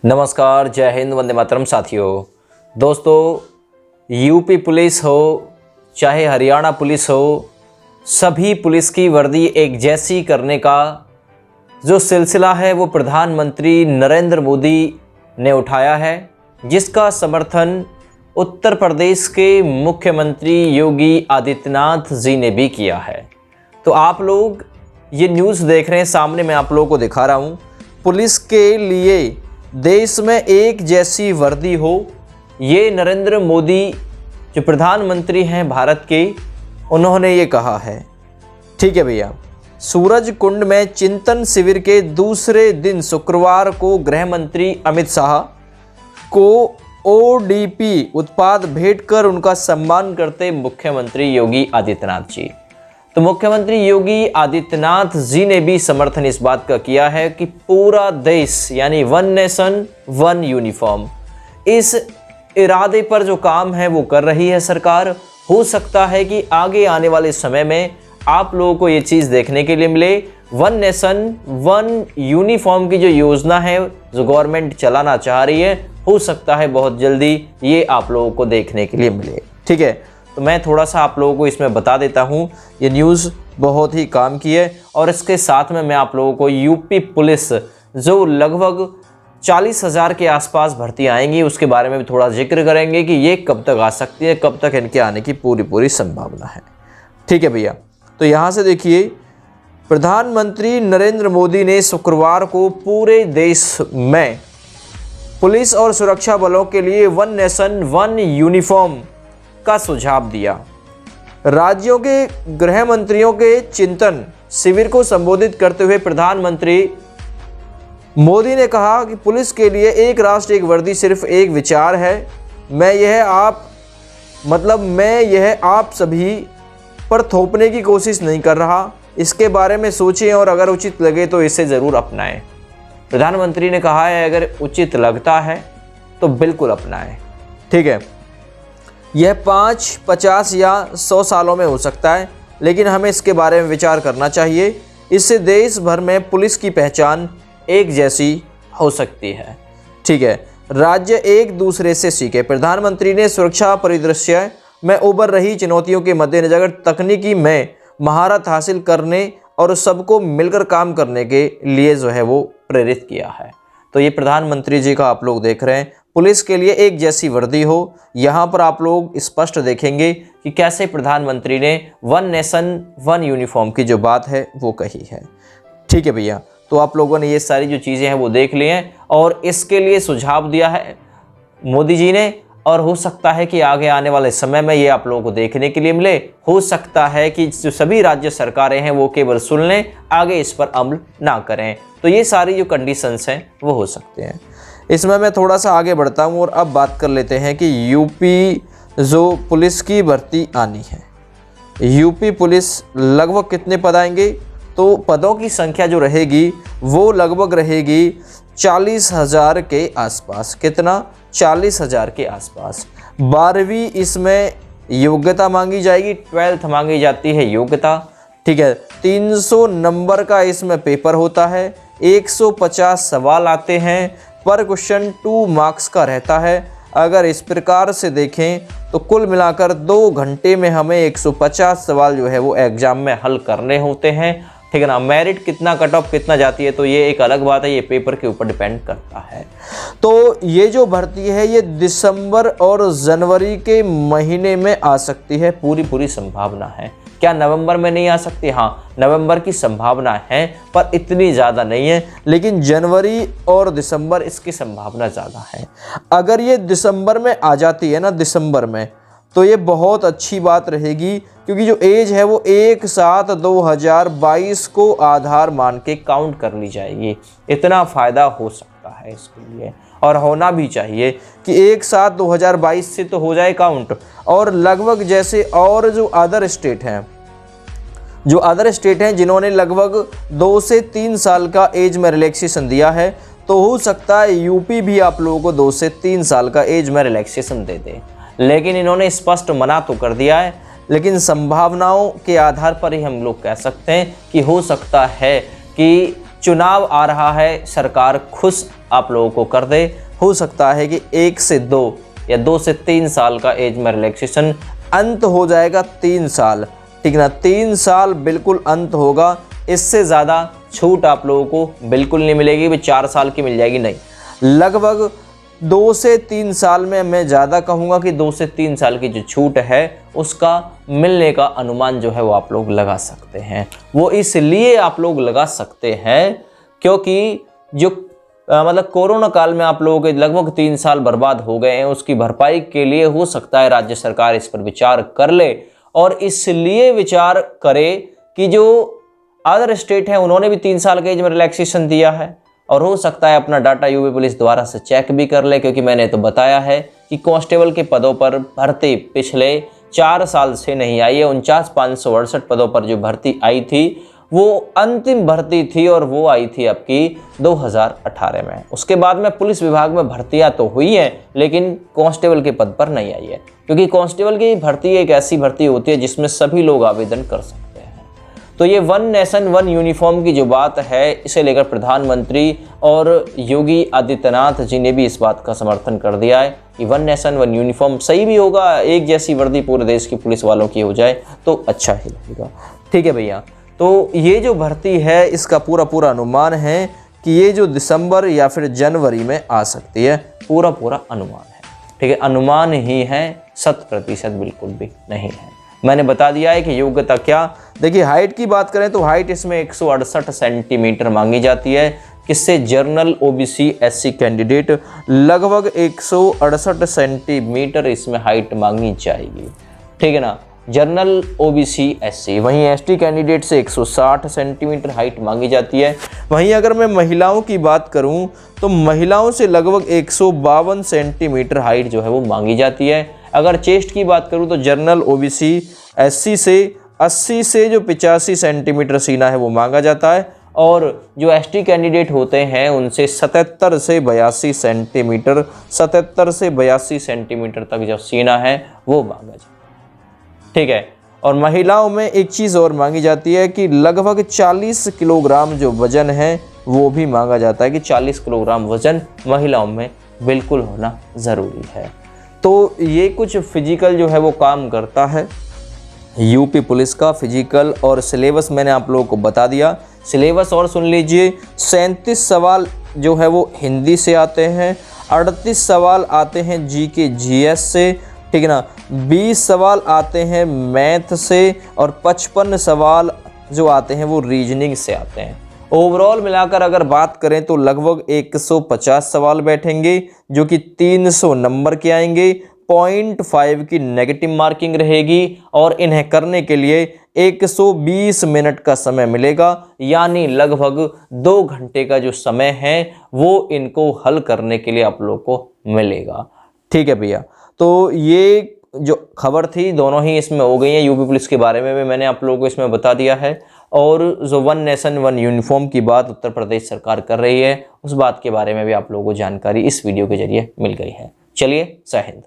नमस्कार, जय हिंद, वंदे मातरम। साथियों, दोस्तों, यूपी पुलिस हो चाहे हरियाणा पुलिस हो, सभी पुलिस की वर्दी एक जैसी करने का जो सिलसिला है वो प्रधानमंत्री नरेंद्र मोदी ने उठाया है, जिसका समर्थन उत्तर प्रदेश के मुख्यमंत्री योगी आदित्यनाथ जी ने भी किया है। तो आप लोग ये न्यूज़ देख रहे हैं, सामने मैं आप लोगों को दिखा रहा हूँ। पुलिस के लिए देश में एक जैसी वर्दी हो, ये नरेंद्र मोदी जो प्रधानमंत्री हैं भारत के, उन्होंने ये कहा है। ठीक है भैया। सूरज कुंड में चिंतन शिविर के दूसरे दिन शुक्रवार को गृह मंत्री अमित शाह को ओडीपी उत्पाद भेंट कर उनका सम्मान करते मुख्यमंत्री योगी आदित्यनाथ जी। तो मुख्यमंत्री योगी आदित्यनाथ जी ने भी समर्थन इस बात का किया है कि पूरा देश यानी वन नेशन वन यूनिफॉर्म, इस इरादे पर जो काम है वो कर रही है सरकार। हो सकता है कि आगे आने वाले समय में आप लोगों को ये चीज़ देखने के लिए मिले। वन नेशन वन यूनिफॉर्म की जो योजना है जो गवर्नमेंट चलाना चाह रही है, हो सकता है बहुत जल्दी ये आप लोगों को देखने के लिए मिले। ठीक है, तो मैं थोड़ा सा आप लोगों को इसमें बता देता हूँ। ये न्यूज़ बहुत ही काम की है। और इसके साथ में मैं आप लोगों को यूपी पुलिस जो लगभग 40,000 के आसपास भर्ती आएंगी, उसके बारे में भी थोड़ा जिक्र करेंगे कि ये कब तक आ सकती है, कब तक इनके आने की पूरी संभावना है। ठीक है भैया। तो यहाँ से देखिए, प्रधानमंत्री नरेंद्र मोदी ने शुक्रवार को पूरे देश में पुलिस और सुरक्षा बलों के लिए वन नेशन वन यूनिफॉर्म का सुझाव दिया। राज्यों के गृह मंत्रियों के चिंतन शिविर को संबोधित करते हुए प्रधानमंत्री मोदी ने कहा कि पुलिस के लिए एक राष्ट्र एक वर्दी सिर्फ एक विचार है। मैं यह आप सभी पर थोपने की कोशिश नहीं कर रहा। इसके बारे में सोचें और अगर उचित लगे तो इसे ज़रूर अपनाएं। प्रधानमंत्री ने कहा है अगर उचित लगता है तो बिल्कुल अपनाएं। ठीक है, यह 5, 50 या 100 सालों में हो सकता है, लेकिन हमें इसके बारे में विचार करना चाहिए। इससे देश भर में पुलिस की पहचान एक जैसी हो सकती है। ठीक है, राज्य एक दूसरे से सीखे। प्रधानमंत्री ने सुरक्षा परिदृश्य में उभर रही चुनौतियों के मद्देनजर तकनीकी में महारत हासिल करने और सबको मिलकर काम करने के लिए जो है वो प्रेरित किया है। तो ये प्रधानमंत्री जी का आप लोग देख रहे हैं, पुलिस के लिए एक जैसी वर्दी हो। यहाँ पर आप लोग स्पष्ट देखेंगे कि कैसे प्रधानमंत्री ने वन नेशन वन यूनिफॉर्म की जो बात है वो कही है। ठीक है भैया। तो आप लोगों ने ये सारी जो चीज़ें हैं वो देख ली हैं और इसके लिए सुझाव दिया है मोदी जी ने। और हो सकता है कि आगे आने वाले समय में ये आप लोगों को देखने के लिए मिले। हो सकता है कि जो सभी राज्य सरकारें हैं वो केवल सुन लें, आगे इस पर अमल ना करें। तो ये सारी जो कंडीशंस हैं वो हो सकते हैं। इसमें मैं थोड़ा सा आगे बढ़ता हूँ और अब बात कर लेते हैं कि यूपी जो पुलिस की भर्ती आनी है, यूपी पुलिस लगभग कितने पद आएंगे? तो पदों की संख्या जो रहेगी वो लगभग रहेगी 40,000 के आसपास। कितना? 40,000 के आसपास। 12वीं इसमें योग्यता मांगी जाएगी, 12th मांगी जाती है योग्यता। ठीक है, 300 नंबर का इसमें पेपर होता है, 150 सवाल आते हैं, पर क्वेश्चन 2 मार्क्स का रहता है। अगर इस प्रकार से देखें तो कुल मिलाकर 2 घंटे में हमें 150 सवाल जो है वो एग्जाम में हल करने होते हैं। ठीक है ना। मेरिट कितना, कट ऑफ कितना जाती है तो ये एक अलग बात है, ये पेपर के ऊपर डिपेंड करता है। तो ये जो भर्ती है ये दिसंबर और जनवरी के महीने में आ सकती है, पूरी संभावना है। क्या नवंबर में नहीं आ सकती? हाँ, नवंबर की संभावना है पर इतनी ज़्यादा नहीं है। लेकिन जनवरी और दिसंबर इसकी संभावना ज़्यादा है। अगर ये दिसंबर में आ जाती है ना, दिसंबर में, तो ये बहुत अच्छी बात रहेगी, क्योंकि जो एज है वो 1/7/2022 को आधार मान के काउंट कर ली जाएगी। इतना फ़ायदा हो सकता है इसके लिए, और होना भी चाहिए कि 1/7/2022 से तो हो जाए काउंट। और लगभग जैसे और जो अदर स्टेट हैं जिन्होंने लगभग 2 से 3 साल का एज में रिलैक्सेशन दिया है, तो हो सकता है यूपी भी आप लोगों को 2 से 3 साल का एज में रिलैक्सेशन दे दे। लेकिन इन्होंने स्पष्ट मना तो कर दिया है, लेकिन संभावनाओं के आधार पर ही हम लोग कह सकते हैं कि हो सकता है कि चुनाव आ रहा है, सरकार खुश आप लोगों को कर दे। हो सकता है कि 1 से 2 या 2 से 3 साल का एज में रिलैक्सेशन, अंत हो जाएगा 3 साल, ठीक ना, 3 साल बिल्कुल अंत होगा। इससे ज़्यादा छूट आप लोगों को बिल्कुल नहीं मिलेगी, भी 4 साल की मिल जाएगी, नहीं, लगभग 2 से 3 साल में, मैं ज़्यादा कहूँगा कि 2 से 3 साल की जो छूट है उसका मिलने का अनुमान जो है वो आप लोग लगा सकते हैं। वो इसलिए आप लोग लगा सकते हैं क्योंकि जो मतलब कोरोना काल में आप लोगों के लगभग 3 साल बर्बाद हो गए हैं, उसकी भरपाई के लिए हो सकता है राज्य सरकार इस पर विचार कर ले, और इसलिए विचार करे कि जो अदर स्टेट हैं उन्होंने भी 3 साल के एज में रिलैक्सेशन दिया है, और हो सकता है अपना डाटा यूपी पुलिस द्वारा से चेक भी कर ले, क्योंकि मैंने तो बताया है कि कांस्टेबल के पदों पर भर्ती पिछले 4 साल से नहीं आई है। 49,568 पदों पर जो भर्ती आई थी वो अंतिम भर्ती थी, और वो आई थी आपकी 2018 में। उसके बाद में पुलिस विभाग में भर्तियां तो हुई हैं, लेकिन कांस्टेबल के पद पर नहीं आई है, क्योंकि कांस्टेबल की भर्ती एक ऐसी भर्ती होती है जिसमें सभी लोग आवेदन कर सकते हैं। तो ये वन नेशन वन यूनिफॉर्म की जो बात है, इसे लेकर प्रधानमंत्री और योगी आदित्यनाथ जी ने भी इस बात का समर्थन कर दिया है कि वन नेशन वन यूनिफॉर्म सही भी होगा, एक जैसी वर्दी पूरे देश की पुलिस वालों की हो जाए तो अच्छा ही लगेगा। ठीक है भैया, तो ये जो भर्ती है इसका पूरा अनुमान है कि ये जो दिसंबर या फिर जनवरी में आ सकती है, पूरा अनुमान है। ठीक है, अनुमान ही है, 100% बिल्कुल भी नहीं है। मैंने बता दिया है कि योग्यता क्या, देखिए हाइट की बात करें तो हाइट इसमें 168 सेंटीमीटर मांगी जाती है। किससे? जनरल ओबीसी एससी कैंडिडेट लगभग 168 सेंटीमीटर इसमें हाइट मांगी जाएगी। ठीक है ना, जनरल ओबीसी एससी। वहीं एसटी कैंडिडेट से 160 सेंटीमीटर हाइट मांगी जाती है। वहीं अगर मैं महिलाओं की बात करूं तो महिलाओं से लगभग 152 सेंटीमीटर हाइट जो है वो मांगी जाती है। अगर चेस्ट की बात करूं तो जनरल ओबीसी एससी से 80 से जो 85 सेंटीमीटर सीना है वो मांगा जाता है, और जो एसटी कैंडिडेट होते हैं उनसे 77 से 82 सेंटीमीटर 77 से 82 सेंटीमीटर तक जो सीना है वो मांगा जाता है। ठीक है, और महिलाओं में एक चीज़ और मांगी जाती है कि लगभग 40 किलोग्राम जो वजन है वो भी मांगा जाता है कि 40 किलोग्राम वजन महिलाओं में बिल्कुल होना ज़रूरी है। तो ये कुछ फिजिकल जो है वो काम करता है यूपी पुलिस का फिजिकल, और सिलेबस मैंने आप लोगों को बता दिया। सिलेबस और सुन लीजिए, 37 सवाल जो है वो हिंदी से आते हैं, 38 सवाल आते हैं जीके जीएस से, ठीक है ना, 20 सवाल आते हैं मैथ से, और 55 सवाल जो आते हैं वो रीजनिंग से आते हैं। ओवरऑल मिलाकर अगर बात करें तो लगभग 150 सवाल बैठेंगे जो कि 300 नंबर के आएंगे। 0.5 की नेगेटिव मार्किंग रहेगी, और इन्हें करने के लिए 120 मिनट का समय मिलेगा, यानी लगभग 2 घंटे का जो समय है वो इनको हल करने के लिए आप लोग को मिलेगा। ठीक है भैया, तो ये जो खबर थी दोनों ही इसमें हो गई है। यूपी पुलिस के बारे में भी मैंने आप लोगों को इसमें बता दिया है, और जो वन नेशन वन यूनिफॉर्म की बात उत्तर प्रदेश सरकार कर रही है उस बात के बारे में भी आप लोगों को जानकारी इस वीडियो के जरिए मिल गई है। चलिए, जय हिंद।